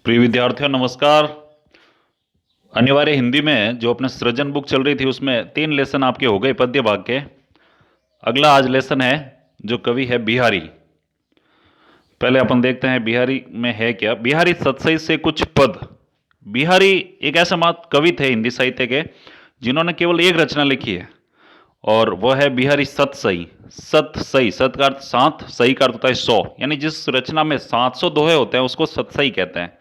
प्रिय विद्यार्थियों नमस्कार। अनिवार्य हिंदी में जो अपने सृजन बुक चल रही थी उसमें 3 लेसन आपके हो गए पद्य भाग के। अगला आज लेसन है जो कवि है बिहारी। पहले अपन देखते हैं बिहारी में है क्या। बिहारी सतसई से कुछ पद। बिहारी एक ऐसे मात कवि थे हिंदी साहित्य के जिन्होंने केवल एक रचना लिखी है और वह है बिहारी सतसई। सतसई, सत का अर्थ 7, सही का अर्थ होता है 100, यानी जिस रचना में 700 दोहे होते हैं उसको सतसई कहते हैं।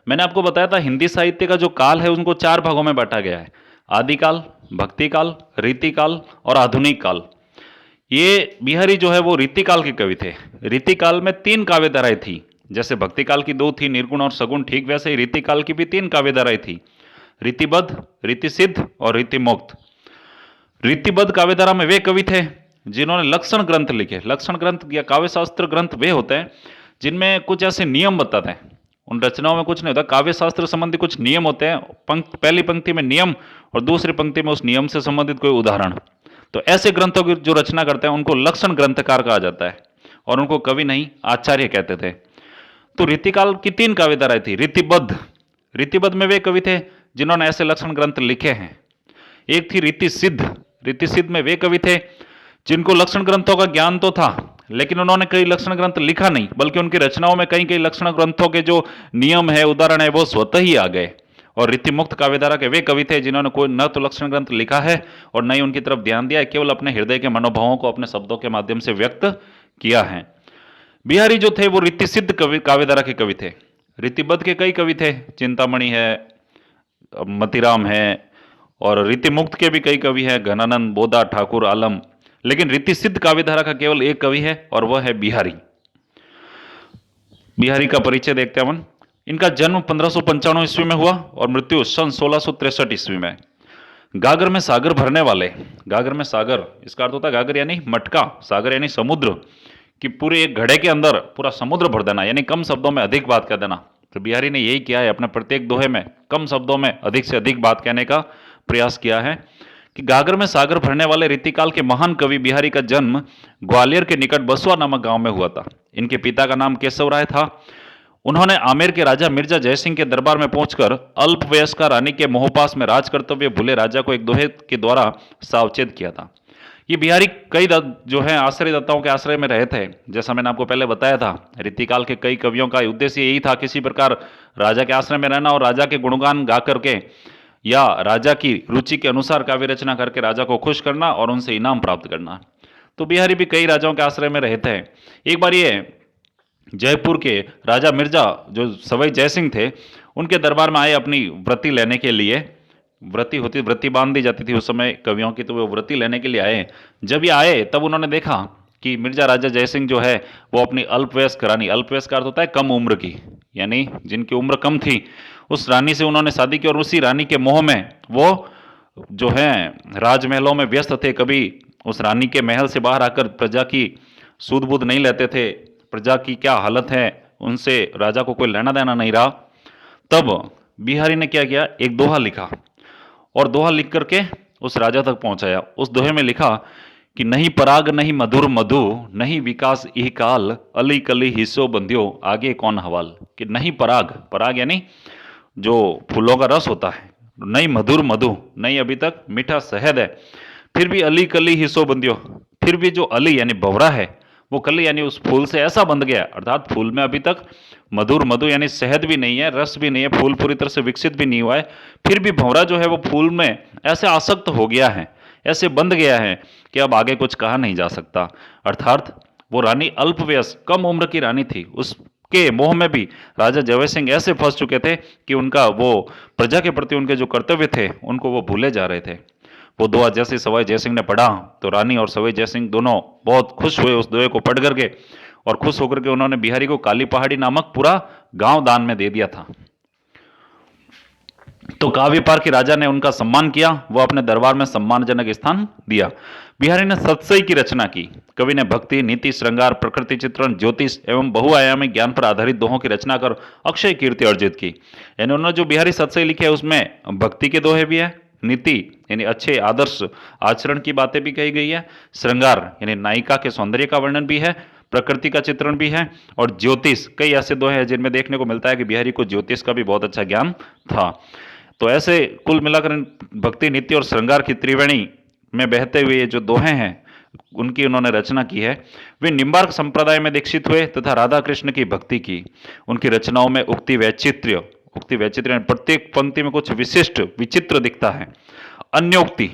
मैंने आपको बताया था हिंदी साहित्य का जो काल है उनको 4 भागों में बांटा गया है। आदिकाल, भक्तिकाल, रीतिकाल और आधुनिक काल। ये बिहारी जो है वो रीतिकाल के कवि थे। रीतिकाल में 3 काव्यधाराएं थी। जैसे भक्तिकाल की 2 थी, निर्गुण और सगुण, ठीक वैसे ही रीतिकाल की भी 3 काव्यधाराएं थी। रीतिबद्ध, रीतिसिद्ध और रीतिमुक्त। रीतिबद्ध काव्यधारा में वे कवि थे जिन्होंने लक्षण ग्रंथ लिखे। लक्षण ग्रंथ या काव्यशास्त्र ग्रंथ वे होते हैं जिनमें कुछ ऐसे नियम बताते हैं। उन रचनाओं में कुछ नहीं होता, काव्य शास्त्र संबंधी कुछ नियम होते हैं। पहली पंक्ति में नियम और दूसरी पंक्ति में उस नियम से संबंधित कोई उदाहरण। तो ऐसे ग्रंथों की जो रचना करते हैं उनको लक्षण ग्रंथकार कहा जाता है और उनको कवि नहीं आचार्य कहते थे। तो रीतिकाल की 3 काव्यधाराएं थी। रीतिबद्ध, रीतिबद्ध में वे कवि थे जिन्होंने ऐसे लक्षण ग्रंथ लिखे हैं। एक थी रीति सिद्ध। रीति सिद्ध में वे कवि थे जिनको लक्षण ग्रंथों का ज्ञान तो था लेकिन उन्होंने कई लक्षण ग्रंथ लिखा नहीं, बल्कि उनकी रचनाओं में कई कई लक्षण ग्रंथों के जो नियम है, उदाहरण है, वो स्वतः ही आ गए। और रीति मुक्त काव्यधारा के वे कवि थे जिन्होंने कोई न तो लक्षण ग्रंथ लिखा है और न ही उनकी तरफ ध्यान दिया है, केवल अपने हृदय के मनोभावों को अपने शब्दों के माध्यम से व्यक्त किया है। बिहारी जो थे वो रीति सिद्ध कवि काव्यधारा के कवि थे। रीतिबद्ध के कई कवि थे, चिंतामणि है, मतीराम है, और रीति मुक्त के भी कई कवि हैं, घनानंद, बोधा, ठाकुर, आलम। लेकिन रीति सिद्ध काव्यधारा का केवल एक कवि है और वह है बिहारी। बिहारी का परिचय देखते हैं अपन। इनका जन्म 1595 ईस्वी में हुआ और मृत्यु सन 1663 ईस्वी में। गागर में सागर भरने वाले। गागर में सागर, इसका अर्थ होता है गागर यानी मटका, सागर यानी समुद्र, कि पूरे एक घड़े के अंदर पूरा समुद्र भर देना, यानी कम शब्दों में अधिक बात कह देना। तो बिहारी ने यही किया है, अपने प्रत्येक दोहे में कम शब्दों में अधिक से अधिक बात कहने का प्रयास किया है। कि गागर में सागर भरने वाले रीतिकाल के महान कवि बिहारी का जन्म ग्वालियर के निकट बसवा नामक गांव में हुआ था। इनके पिता का नाम केशव राय था। उन्होंने आमेर के राजा मिर्जा जयसिंह के दरबार में पहुंचकर अल्पवयस्का रानी के मोहपास में राज करते हुए भूले राजा को एक दोहे के द्वारा सावचेत किया था। ये बिहारी कई जो है आश्रयदाताओं के आश्रय में रहे थे। जैसा मैंने आपको पहले बताया था, रीतिकाल के कई कवियों का उद्देश्य यही था, किसी प्रकार राजा के आश्रय में रहना और राजा के गुणगान गा करके या राजा की रुचि के अनुसार काव्य रचना करके राजा को खुश करना और उनसे इनाम प्राप्त करना। तो बिहारी भी कई राजाओं के आश्रय में रहे थे। एक बार ये जयपुर के राजा मिर्जा जो सवाई जयसिंह थे उनके दरबार में आए अपनी व्रति लेने के लिए। व्रति बांध दी जाती थी उस समय कवियों की, तो वो व्रति लेने के लिए आए। जब ये आए तब उन्होंने देखा कि मिर्जा राजा जयसिंह जो है वो अपनी अल्पवयस्क रानी, अल्पवयस्क का अर्थ होता है कम उम्र की, यानी जिनकी उम्र कम थी, उस रानी से उन्होंने शादी की और उसी रानी के मोह में वो जो है राजमहलों में व्यस्त थे। कभी उस रानी के महल से बाहर आकर प्रजा की सूध बूध नहीं लेते थे, प्रजा की क्या हालत है उनसे राजा को कोई लेना देना नहीं रहा। तब बिहारी ने क्या किया, एक दोहा लिखा और दोहा लिख करके उस राजा तक पहुंचाया। उस दोहे में लिखा कि नहीं पराग नहीं मधुर मधु, नहीं विकास इह काल, अली कली हिस्सो बंध्यो, आगे कौन हवाल। कि नहीं पराग, पराग यानी जो फूलों का रस होता है, नहीं मधुर मधु, नहीं अभी तक मीठा शहद है, फिर भी अली कली हिस्सो बंध्यो, फिर भी जो अली यानी भंवरा है वो कली यानी उस फूल से ऐसा बंध गया, अर्थात फूल में अभी तक मधुर मधु यानी शहद भी नहीं है, रस भी नहीं है, फूल पूरी तरह से विकसित भी नहीं हुआ है, फिर भी भंवरा जो है वो फूल में ऐसे आसक्त हो गया है, ऐसे बंध गया है कि अब आगे कुछ कहा नहीं जा सकता। अर्थात वो रानी अल्पवयस्क कम उम्र की रानी थी, उसके मोह में भी राजा जय सिंह ऐसे फंस चुके थे कि उनका वो प्रजा के प्रति उनके जो कर्तव्य थे उनको वो भूले जा रहे थे। वो दोहा जैसे सवाई जयसिंह ने पढ़ा तो रानी और सवाई जयसिंह दोनों बहुत खुश हुए उस दोहे को पढ़ करके, और खुश होकर के उन्होंने बिहारी को काली पहाड़ी नामक पूरा गांव दान में दे दिया था। तो काव्यपार के राजा ने उनका सम्मान किया, वो अपने दरबार में सम्मानजनक स्थान दिया। बिहारी ने सतसई की रचना की। कवि ने भक्ति, नीति, श्रृंगार, प्रकृति चित्रण, ज्योतिष एवं बहुआयामी ज्ञान पर आधारित दोहों की रचना कर अक्षय कीर्ति अर्जित की। यानी उन्होंने जो बिहारी सतसई लिखे है उसमें भक्ति के दोहे भी है, नीति यानी अच्छे आदर्श आचरण की बातें भी कही गई है, श्रृंगार यानी नायिका के सौंदर्य का वर्णन भी है, प्रकृति का चित्रण भी है और ज्योतिष, कई ऐसे दोहे हैं जिनमें देखने को मिलता है कि बिहारी को ज्योतिष का भी बहुत अच्छा ज्ञान था। तो ऐसे कुल मिलाकर भक्ति, नीति और श्रृंगार की त्रिवेणी में बहते हुए ये जो दोहे हैं उनकी उन्होंने रचना की है। वे निम्बार्क संप्रदाय में दीक्षित हुए तथा राधा कृष्ण की भक्ति की। उनकी रचनाओं में उक्ति वैचित्र्य प्रत्येक पंक्ति में कुछ विशिष्ट विचित्र दिखता है। अन्योक्ति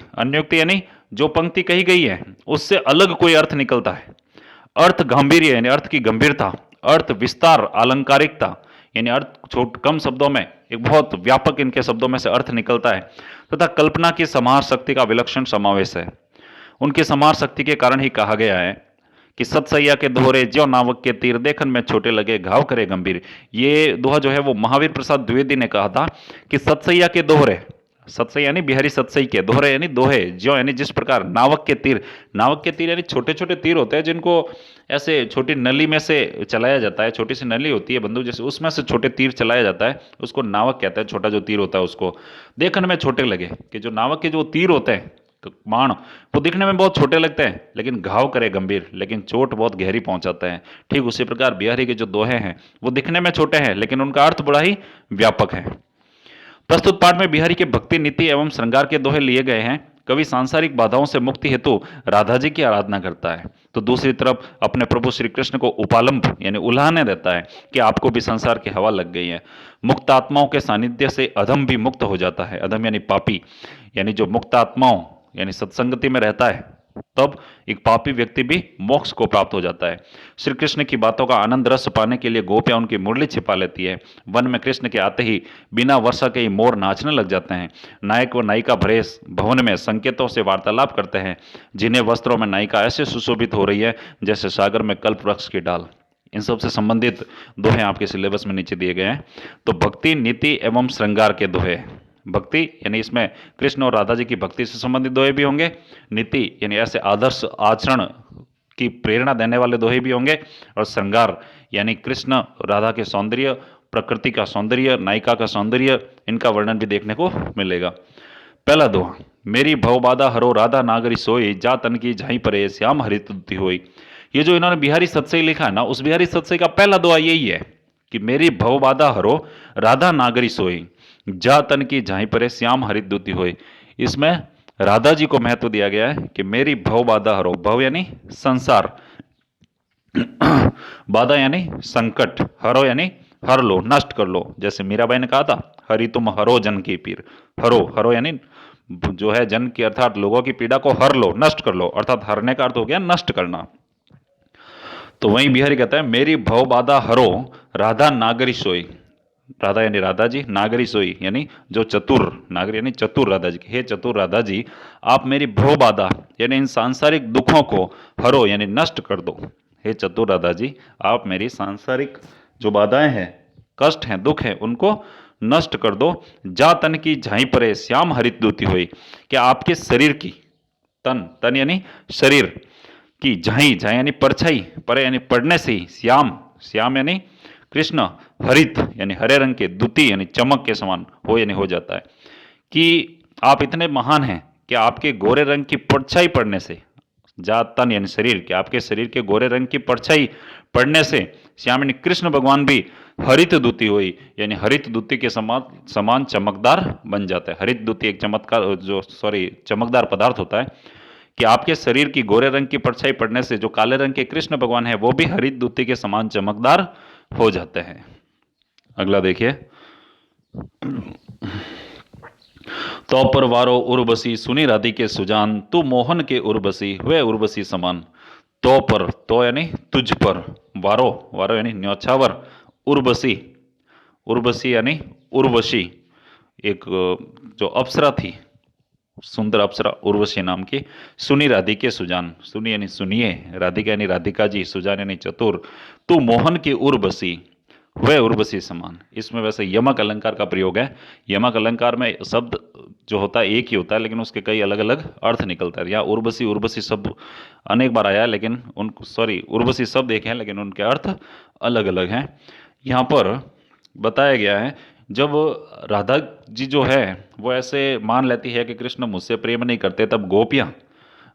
यानी जो पंक्ति कही गई है उससे अलग कोई अर्थ निकलता है। अर्थ गांभीर्य यानी अर्थ की गंभीरता, अर्थ विस्तार आलंकारिकता यानी अर्थ कम शब्दों में एक बहुत व्यापक इनके शब्दों में से अर्थ निकलता है, तथा कल्पना की समार शक्ति का विलक्षण समावेश है। उनकी समार शक्ति के कारण ही कहा गया है कि सतसैया के दोहरे ज्यो नावक के तीर देखन में छोटे लगे घाव करे गंभीर। ये दोहा जो है वो महावीर प्रसाद द्विवेदी ने कहा था कि सतसैया के दोहरे, सतसई यानी बिहारी सतसई के, दोहरे यानी दोहे, ज्यो यानी जिस प्रकार, नावक के तीर यानी छोटे छोटे तीर होते हैं जिनको ऐसे छोटी नली में से चलाया जाता है। छोटी सी नली होती है बंदूक जैसे, उसमें से छोटे तीर चलाया जाता है, उसको नावक कहते हैं। छोटा जो तीर होता है उसको देखने में छोटे लगे, कि जो नावक के जो तीर होते हैं बाण, वो दिखने में बहुत छोटे लगते हैं लेकिन घाव करे गंभीर, लेकिन चोट बहुत गहरी पहुंचाते हैं। ठीक उसी प्रकार बिहारी के जो दोहे हैं वो दिखने में छोटे हैं लेकिन उनका अर्थ बड़ा ही व्यापक है। प्रस्तुत पाठ में बिहारी के भक्ति, नीति एवं श्रृंगार के दोहे लिए गए हैं। कवि सांसारिक बाधाओं से मुक्ति हेतु राधा जी की आराधना करता है, तो दूसरी तरफ अपने प्रभु श्री कृष्ण को उपालंब यानी उल्हाने देता है कि आपको भी संसार की हवा लग गई है। मुक्त आत्माओं के सानिध्य से अधम भी मुक्त हो जाता है। अधम यानी पापी, यानी जो मुक्त आत्माओं यानी सत्संगति में रहता है तब एक पापी व्यक्ति भी मोक्ष को प्राप्त हो जाता है। श्री कृष्ण की बातों का आनंद रस पाने के लिए गोपियां उनकी मुरली छिपा लेती है। वन में कृष्ण के आते ही बिना वर्षा के ही मोर नाचने लग जाते हैं। नायक व नायिका भरेश भवन में संकेतों से वार्तालाप करते हैं, जिन्हें वस्त्रों में नायिका ऐसे सुशोभित हो रही है जैसे सागर में कल्प वृक्ष की डाल। इन सब से संबंधित दोहे आपके सिलेबस में नीचे दिए गए हैं। तो भक्ति, नीति एवं श्रृंगार के दोहे, भक्ति यानी इसमें कृष्ण और राधा जी की भक्ति से संबंधित दोहे भी होंगे, नीति यानी ऐसे आदर्श आचरण की प्रेरणा देने वाले दोहे भी होंगे, और श्रृंगार यानी कृष्ण राधा के सौंदर्य, प्रकृति का सौंदर्य, नायिका का सौंदर्य, इनका वर्णन भी देखने को मिलेगा। पहला दोहा, मेरी भवबाधा हरो राधा नागरी सोई, जा तन की झाई परे श्याम हरित होई। ये जो इन्होंने बिहारी सतसई लिखा है ना, उस बिहारी सतसई का पहला दोहा यही है कि मेरी भवबाधा हरो राधा नागरी सोई, जा तन की झाई परे श्याम हरित दूती होई। इसमें राधा जी को महत्व दिया गया है कि मेरी भव बाधा हरो, भव यानी संसार, बाधा यानी संकट, हरो यानी हर लो, नष्ट कर लो। जैसे मीराबाई ने कहा था, हरि तुम हरो जन की पीर। हरो यानी जो है जन की अर्थात लोगों की पीड़ा को हर लो, नष्ट कर लो, अर्थात हरने का अर्थ हो गया नष्ट करना। तो वहीं बिहारी कहता है मेरी भव बाधा हरो राधा नागरी सोई। राधा यानी राधा जी, नागरी सोई यानी जो चतुर, नागर यानी चतुर राधा जी। हे चतुर राधा जी, आप मेरी भव बाधा यानी इन सांसारिक दुखों को हरो यानी नष्ट कर दो। हे चतुर राधा जी, आप मेरी सांसारिक जो बाधाएं हैं, कष्ट हैं, दुख हैं, उनको नष्ट कर दो। जा तन की झाई परे श्याम हरित दूती हुई, क्या आपके शरीर की, तन यानी शरीर की झाई यानी परछाई, परे यानी पड़ने से ही, श्याम यानी कृष्ण, हरित यानी हरे रंग के, द्युति यानी चमक के समान हो यानी हो जाता है। कि आप इतने महान हैं कि आपके गोरे रंग की परछाई पड़ने से, तन यानी शरीर के, आपके शरीर के गोरे रंग की परछाई पड़ने से श्याम यानी कृष्ण भगवान भी हरित द्युति हुई यानी हरित द्युति के समान चमकदार बन जाता है। हरित द्युति एक चमकदार पदार्थ होता है कि आपके शरीर की गोरे रंग की परछाई पड़ने से जो काले रंग के कृष्ण भगवान है वो भी हरित द्युति के समान चमकदार हो जाते हैं। अगला देखिए, तो पर वारो उर्वशी सुनी राधिके सुजान, तू मोहन के उर्वशी हुए उर्वशी समान। तो पर, तो यानी तुझ पर, वारो यानी न्योछावर, उर्वशी यानी उर्वशी, एक जो अप्सरा थी, सुंदर अप्सरा उर्वशी नाम की, सुनी राधिके सुजान, सुनी यानी सुनिए, राधिका यानी राधिका जी, सुजान यानी चतुर, तू मोहन की उर्वशी वह उर्वशी समान। इसमें वैसे यमक अलंकार का प्रयोग है। यमक अलंकार में शब्द जो होता है एक ही होता है लेकिन उसके कई अलग अलग अर्थ निकलता है। यहाँ उर्वशी शब्द अनेक बार आया है लेकिन उर्वशी शब्द एक है लेकिन उनके अर्थ अलग अलग हैं। यहाँ पर बताया गया है जब राधा जी जो है वो ऐसे मान लेती है कि कृष्ण मुझसे प्रेम नहीं करते, तब गोपियाँ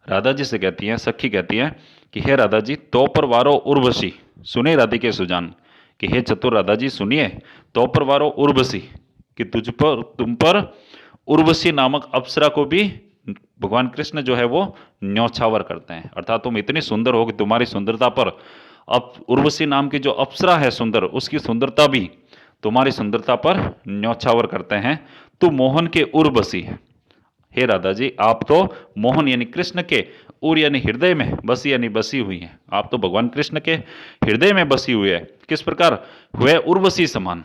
राधा जी से कहती हैं, सखी कहती हैं कि हे राधा जी, तो पर वारो उर्वशी, सुने राधिके सुजान, कि हे चतुर राधा जी सुनिए, तो पर वारो उर्वशी, कि तुम पर उर्वशी नामक अप्सरा को भी भगवान कृष्ण जो है वो न्यौछावर करते हैं। अर्थात तुम इतनी सुंदर हो कि तुम्हारी सुंदरता पर अब उर्वशी नाम की जो अप्सरा है सुंदर, उसकी सुंदरता भी तुम्हारी सुंदरता पर न्यौछावर करते हैं। तू मोहन के उर्वशी है। हे राधा जी, आप तो मोहन यानी कृष्ण के उर यानी हृदय में बसी यानी बसी हुई हैं। आप तो भगवान कृष्ण के हृदय में बसी हुई है। किस प्रकार हुए? उर्वशी समान।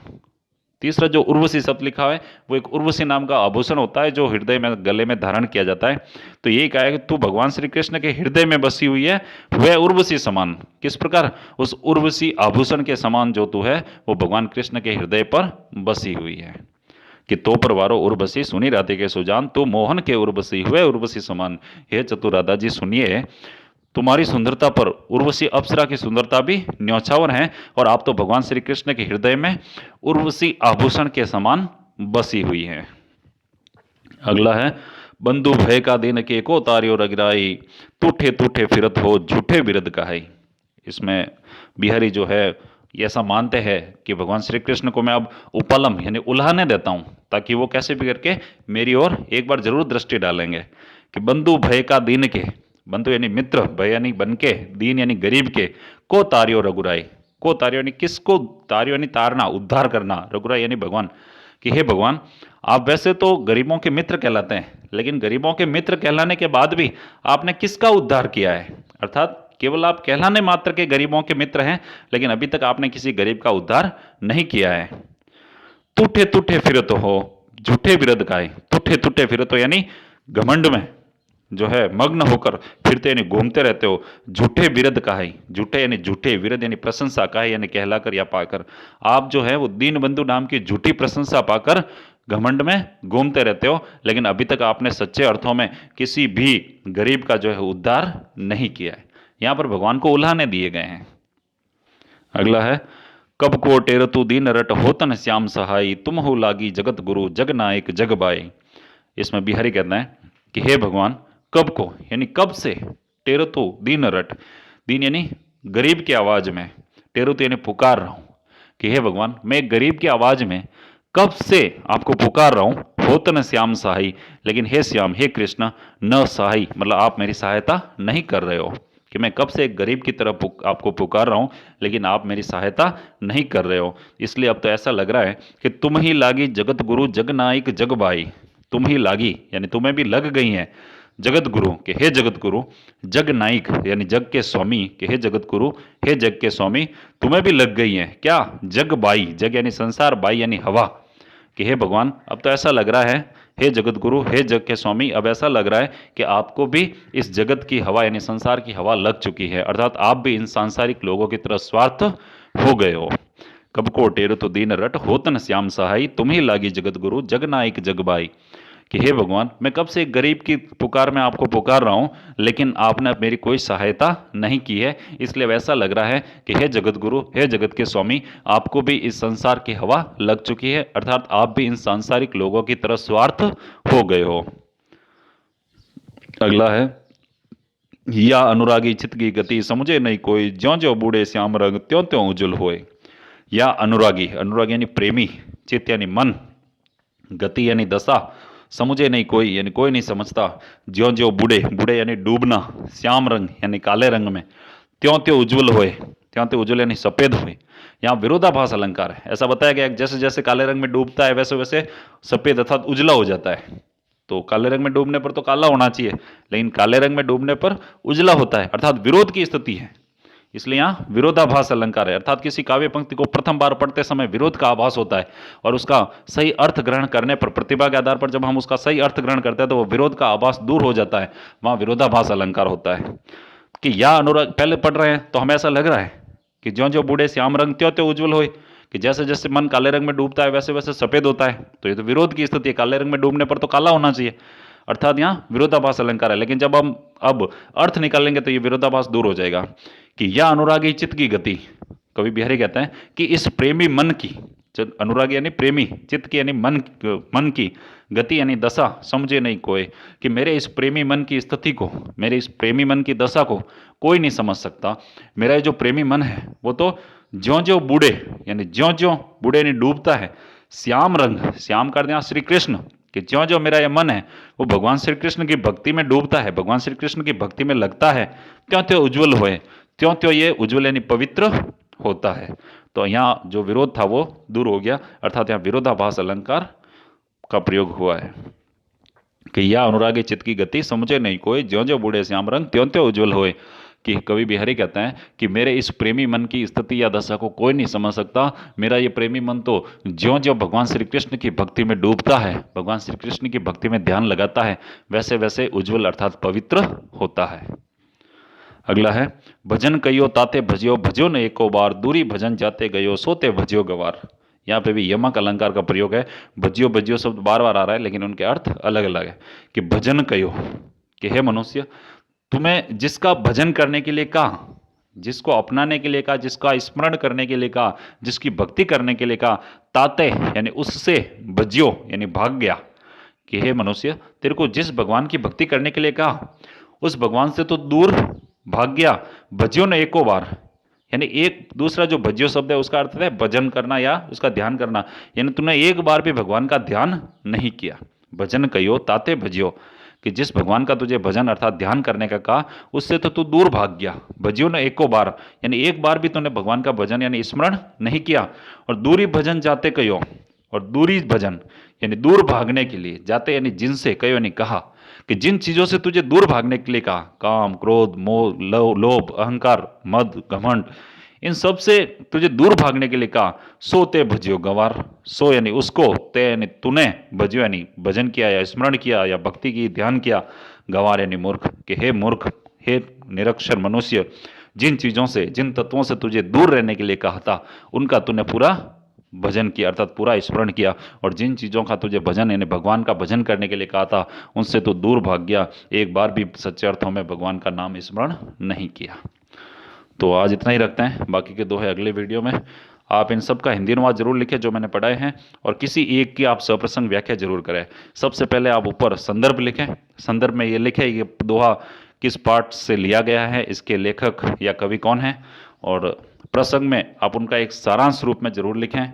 तीसरा जो उर्वशी शब्द लिखा है वो एक उर्वशी नाम का आभूषण होता है जो हृदय में गले में धारण किया जाता है। तो यही कहा है कि तू भगवान श्री कृष्ण के हृदय में बसी हुई है, वह उर्वशी समान। किस प्रकार? उस उर्वशी आभूषण के समान जो तू है वो भगवान कृष्ण के हृदय पर बसी हुई है। कि तो परवारो उर्वशी सुनी राधे के सुजान, तो मोहन के उर्वशी हुए उर्वशी समान। हे चतुर राधा जी सुनिए, तुम्हारी सुंदरता पर उर्वशी अप्सरा की सुंदरता भी न्यौछावर है, और आप तो भगवान श्री कृष्ण के हृदय में उर्वशी आभूषण के समान बसी हुई है। अगला है, बंधु भय का दिन के को तारियो रगिराई, टूठे टूठे फिरत हो झूठे बिरद कहाई। इसमें बिहारी जो है ये ऐसा मानते हैं कि भगवान श्री कृष्ण को मैं अब उपलम यानी उल्हाने देता हूं, ताकि वो कैसे भी करके मेरी ओर एक बार जरूर दृष्टि डालेंगे। कि बंधु भय का दीन के, बंधु यानी मित्र, भय यानी बन के, दीन यानी गरीब के, को तारियो रघुराई, को तारियो यानी किसको, तारियो यानी तारना, उद्धार करना, रघुराई यानी भगवान। कि हे भगवान, आप वैसे तो गरीबों के मित्र कहलाते हैं, लेकिन गरीबों के मित्र कहलाने के बाद भी आपने किसका उद्धार किया है? अर्थात केवल आप कहलाने मात्र के गरीबों के मित्र हैं, लेकिन अभी तक आपने किसी गरीब का उद्धार नहीं किया है। टूठे टूठे फिरत हो झूठे विरद काहे। टूठे टूठे फिरत हो यानी घमंड में जो है मग्न होकर फिरते यानी घूमते रहते हो। झूठे विरद काहे, झूठे यानी झूठे, विरद यानी प्रशंसा, काहे यानी कहलाकर या पाकर। आप जो है वो दीन बंधु नाम की झूठी प्रशंसा पाकर घमंड में घूमते रहते हो, लेकिन अभी तक आपने सच्चे अर्थों में किसी भी गरीब का जो है उद्धार नहीं किया है। यहां पर भगवान को उल्हाने दिए गए हैं। अगला है, कब को टेरतु दीन रट होतन श्याम सहाई, तुम हो लागी जगत गुरु जग नायक जग बाई। इसमें बिहारी कहते हैं कि हे भगवान, कब को यानी कब से, टेरतु दीन रट, दीन यानी गरीब की आवाज में, टेरतु यानी पुकार रहा हूं। कि हे भगवान, मैं गरीब की आवाज में कब से आपको पुकार रहा हूं, होतन श्याम सहाई, लेकिन हे श्याम, हे कृष्ण, न सहाई मतलब आप मेरी सहायता नहीं कर रहे हो। कि मैं कब से एक गरीब की तरह आपको पुकार रहा हूं, लेकिन आप मेरी सहायता नहीं कर रहे हो। इसलिए अब तो ऐसा लग रहा है कि तुम ही लागी जगत गुरु जग नायक जग बाई। तुम ही लागी यानी तुम्हें भी लग गई हैं जगत गुरु के, हे जगत गुरु, जग नायक यानी जग के स्वामी के, हे जगत गुरु, हे जग के स्वामी, तुम्हें भी लग गई हैं क्या? जग बाई, जग यानी संसार, बाई यानी हवा। कि हे भगवान, अब तो ऐसा लग रहा है, हे जगत गुरु, हे जग के स्वामी, अब ऐसा लग रहा है कि आपको भी इस जगत की हवा यानी संसार की हवा लग चुकी है। अर्थात आप भी इन सांसारिक लोगों की तरह स्वार्थ हो गए हो। कब को टेर तो दीन रट होतन श्याम सहाई, तुम ही लागी जगत गुरु जग नायक जग बाई। कि हे भगवान, मैं कब से एक गरीब की पुकार में आपको पुकार रहा हूं, लेकिन आपने मेरी कोई सहायता नहीं की है। इसलिए वैसा लग रहा है कि हे जगत गुरु, हे जगत के स्वामी, आपको भी इस संसार की हवा लग चुकी है। अर्थात आप भी इन सांसारिक लोगों की तरह स्वार्थ हो गए हो। अगला है, या अनुरागी चित्त की गति समझे नहीं कोई, ज्यों ज्यों बूढ़े श्याम रंग त्यों त्यों उज्जवल होए। या अनुरागी, अनुरागी यानी प्रेमी, चित्त यानी मन, गति यानी दशा, समझे नहीं कोई यानी कोई नहीं समझता, ज्यों ज्यों बूढ़े, बूढ़े यानी डूबना, श्याम रंग यानी काले रंग में, त्यों त्यों उज्जवल होए, त्यों त्यों उज्जवल यानी सफेद हुए। यहाँ विरोधाभास अलंकार है। ऐसा बताया गया जैसे जैसे काले रंग में डूबता है वैसे वैसे सफेद अर्थात उजला हो जाता है। तो काले रंग में डूबने पर तो काला होना चाहिए, लेकिन काले रंग में डूबने पर उजला होता है, अर्थात विरोध की स्थिति है। इसलिए यहाँ विरोधाभास अलंकार है। अर्थात किसी काव्य पंक्ति को प्रथम बार पढ़ते समय विरोध का आभास होता है, और उसका सही अर्थ ग्रहण करने पर, प्रतिभा के आधार पर जब हम उसका सही अर्थ ग्रहण करते हैं तो वो विरोध का आभास दूर हो जाता है, वहां विरोधाभास अलंकार होता है। कि या अनुराग पहले पढ़ रहे हैं तो हमें ऐसा लग रहा है कि ज्यों ज्यों बूढ़े श्याम रंग त्यों त्यों उज्जवल होए, कि जैसे जैसे मन काले रंग में डूबता है वैसे वैसे सफेद होता है। तो ये तो विरोध की स्थिति है, काले रंग में डूबने पर तो काला होना चाहिए, अर्थात यहाँ विरोधाभास अलंकार है। लेकिन जब हम अब अर्थ निकालेंगे तो ये विरोधाभास दूर हो जाएगा। कि यह अनुरागी चित्त की गति, कवि बिहारी कहते हैं कि इस प्रेमी मन की, अनुराग यानी प्रेमी, चित्त की यानी मन की, गति यानी दशा, समझे नहीं कोई, कि मेरे इस प्रेमी मन की स्थिति को, मेरे इस प्रेमी मन की दशा को कोई नहीं समझ सकता। मेरा ये जो प्रेमी मन है वो तो ज्यों ज्यों बूढ़े, यानी ज्यों ज्यों बूढ़े नहीं डूबता है, श्याम रंग, श्याम कर दिया श्री कृष्ण, कि ज्यों ज्यों मेरा ये मन है वो भगवान श्री कृष्ण की भक्ति में डूबता है, भगवान श्री कृष्ण की भक्ति में लगता है, त्यों त्यों उज्जवल होए, त्यों त्यों ये उज्जवल यानी पवित्र होता है। तो यहाँ जो विरोध था वो दूर हो गया, अर्थात यहाँ विरोधाभास अलंकार का प्रयोग हुआ है कि या अनुरागी चित्त की गति समझे नहीं कोई, ज्यों ज्यों बूढ़े श्याम रंग त्यों त्यों उज्जवल होए, कि कवि बिहारी कहते हैं कि मेरे इस प्रेमी मन की स्थिति या दशा को कोई नहीं समझ सकता। मेरा ये प्रेमी मन तो ज्यों ज्यों भगवान श्री कृष्ण की भक्ति में डूबता है, भगवान श्री कृष्ण की भक्ति में ध्यान लगाता है, वैसे वैसे उज्जवल अर्थात पवित्र होता है। अगला है, भजन कयो ताते भजियो, भजियो न एको बार, दूरी भजन जाते गयो, सोते भजियो गवार। यहाँ पे भी यमक अलंकार का प्रयोग है। भजियो भजियो शब्द बार बार आ रहा है, लेकिन उनके अर्थ अलग अलग है। कि भजन कयो, कि हे मनुष्य, तुम्हें जिसका भजन करने के लिए कहा, जिसको अपनाने के लिए कहा, जिसका स्मरण करने के लिए कहा, जिसकी भक्ति करने के लिए कहा, ताते यानी उससे, भजियो यानी भाग गया, कि हे मनुष्य, तेरे को जिस भगवान की भक्ति करने के लिए कहा उस भगवान से तो दूर भाग गया। भजियो ने एको बार, यानी एक दूसरा जो भजियो शब्द है उसका अर्थ है भजन करना या उसका ध्यान करना, यानी तूने एक बार भी भगवान का ध्यान नहीं किया। भजन कयो ताते भजियो, कि जिस भगवान का तुझे भजन अर्थात ध्यान करने का कहा उससे तो तू दूर भाग गया। भजियो ने एको बार, यानी एक बार भी तूने भगवान का भजन यानी स्मरण नहीं किया। और दूरी भजन जाते कयो, और दूरी भजन यानी दूर भागने के लिए, जाते यानी जिनसे, कयो यानी कहा, कि जिन चीजों से तुझे दूर भागने के लिए कहा, काम क्रोध मोह लोभ अहंकार मद घमंड, इन सब से तुझे दूर भागने के लिए कहा, सो ते भजियो गवार। सो यानी उसको, ते यानी तूने, भजियो यानी भजन किया या स्मरण किया या भक्ति की ध्यान किया, गवार यानी मूर्ख, कि हे मूर्ख, हे निरक्षर मनुष्य, जिन चीजों से, जिन तत्वों से तुझे दूर रहने के लिए कहा था उनका तूने पूरा भजन किया अर्थात पूरा स्मरण किया, और जिन चीज़ों का तुझे भजन यानी भगवान का भजन करने के लिए कहा था उनसे तो दूर भाग गया, एक बार भी सच्चे अर्थों में भगवान का नाम स्मरण नहीं किया। तो आज इतना ही रखते हैं, बाकी के दो है अगले वीडियो में। आप इन सब का हिंदी अनुवाद जरूर लिखें जो मैंने पढ़ाए हैं, और किसी एक की आप सप्रसंग व्याख्या जरूर करें। सबसे पहले आप ऊपर संदर्भ लिखें, संदर्भ में ये लिखें ये दोहा किस पाठ से लिया गया है, इसके लेखक या कवि कौन है, और प्रसंग में आप उनका एक सारांश रूप में जरूर लिखें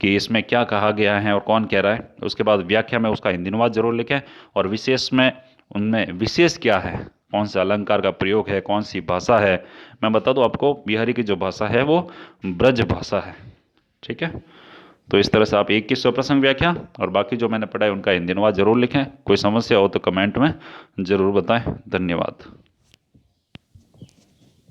कि इसमें क्या कहा गया है और कौन कह रहा है। उसके बाद व्याख्या में उसका हिंदी अनुवाद जरूर लिखें, और विशेष में उनमें विशेष क्या है, कौन सा अलंकार का प्रयोग है, कौन सी भाषा है। मैं बता दूं आपको, बिहारी की जो भाषा है वो ब्रज भाषा है। ठीक है, तो इस तरह से आप एक की स्वप्रसंग व्याख्या और बाकी जो मैंने पढ़ा है उनका हिंदी अनुवाद जरूर लिखें। कोई समस्या हो तो कमेंट में जरूर बताएं। धन्यवाद।